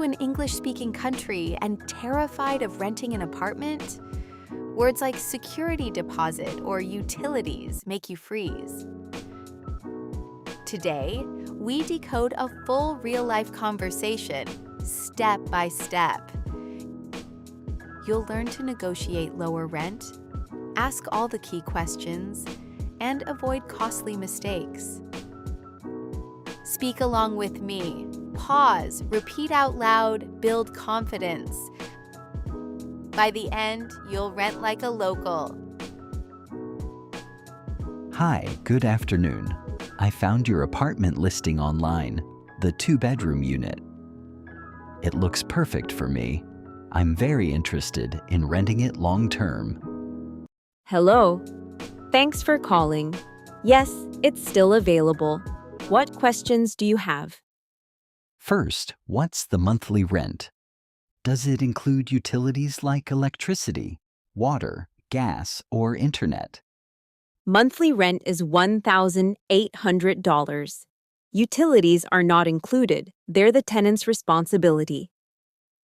to an English-speaking country and terrified of renting an apartment? Words like security deposit or utilities make you freeze. Today, we decode a full real-life conversation, step by step. You'll learn to negotiate lower rent, ask all the key questions, and avoid costly mistakes. Speak along with me. Pause, repeat out loud, build confidence. By the end, you'll rent like a local. Hi, good afternoon. I found your apartment listing online, the 2-bedroom unit. It looks perfect for me. I'm very interested in renting it long-term. Hello. Thanks for calling. Yes, it's still available. What questions do you have? First, what's the monthly rent? Does it include utilities like electricity, water, gas, or internet? Monthly rent is $1,800. Utilities are not included. They're the tenant's responsibility.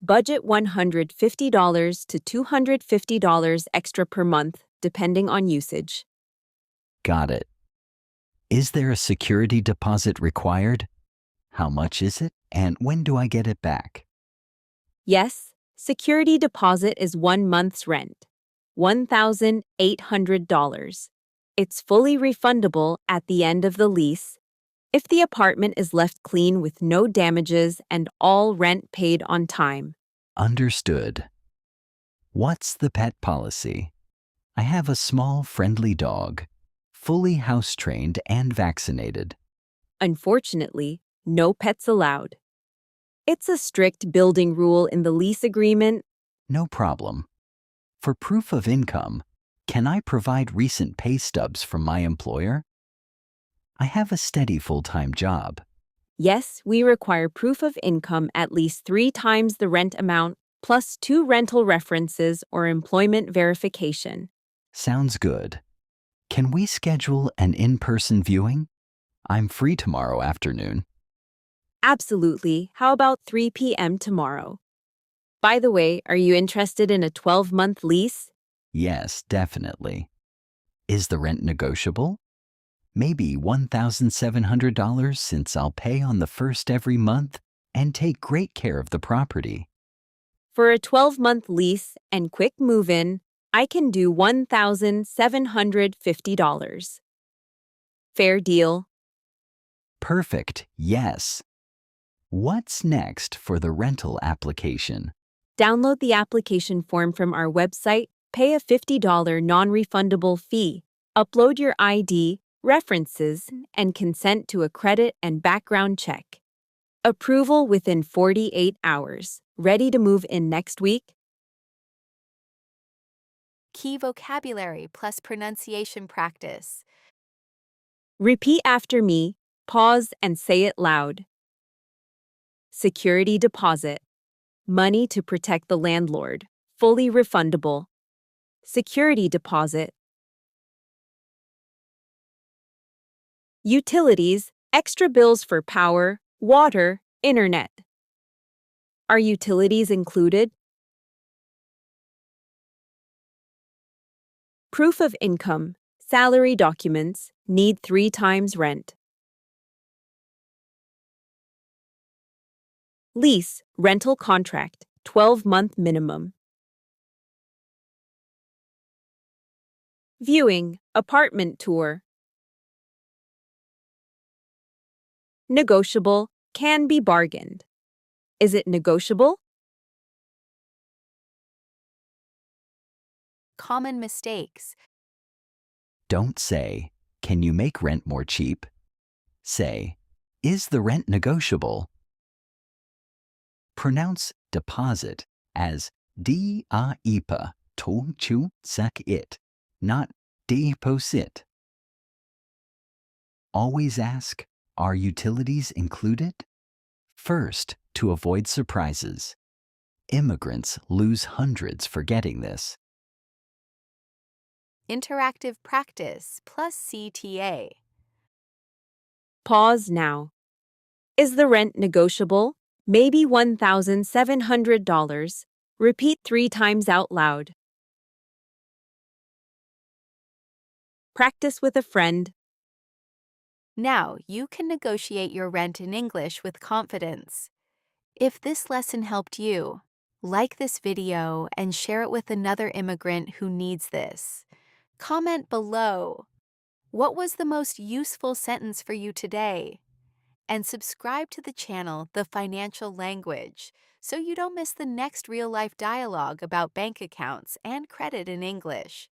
Budget $150 to $250 extra per month, depending on usage. Got it. Is there a security deposit required? How much is it, and when do I get it back? Yes, security deposit is 1 month's rent, $1,800. It's fully refundable at the end of the lease if the apartment is left clean with no damages and all rent paid on time. Understood. What's the pet policy? I have a small, friendly dog, fully house-trained and vaccinated. Unfortunately, no pets allowed. It's a strict building rule in the lease agreement. No problem. For proof of income, can I provide recent pay stubs from my employer? I have a steady full-time job. Yes, we require proof of income at least 3 times the rent amount, plus 2 rental references or employment verification. Sounds good. Can we schedule an in-person viewing? I'm free tomorrow afternoon. Absolutely. How about 3 p.m. tomorrow? By the way, are you interested in a 12-month lease? Yes, definitely. Is the rent negotiable? Maybe $1,700 since I'll pay on the first every month and take great care of the property. For a 12-month lease and quick move-in, I can do $1,750. Fair deal? Perfect, yes. What's next for the rental application? Download the application form from our website, pay a $50 non-refundable fee, upload your ID, references, and consent to a credit and background check. Approval within 48 hours. Ready to move in next week? Key vocabulary plus pronunciation practice. Repeat after me, pause and say it loud. Security deposit. Money to protect the landlord. Fully refundable. Security deposit. Utilities, extra bills for power, water, internet. Are utilities included? Proof of income, salary documents, need 3 times rent. Lease, rental contract, 12-month minimum. Viewing, apartment tour. Negotiable, can be bargained. Is it negotiable? Common mistakes. Don't say, "Can you make rent more cheap?" Say, "Is the rent negotiable?" Pronounce deposit as D-A-I-P-A, to-chu-sak-it, not deposit. Always ask, "Are utilities included?" First, to avoid surprises. Immigrants lose hundreds forgetting this. Interactive practice plus CTA. Pause now. Is the rent negotiable? Maybe $1,700. Repeat 3 times out loud. Practice with a friend. Now you can negotiate your rent in English with confidence. If this lesson helped you, like this video and share it with another immigrant who needs this. Comment below. What was the most useful sentence for you today? And subscribe to the channel, The Financial Language, so you don't miss the next real-life dialogue about bank accounts and credit in English.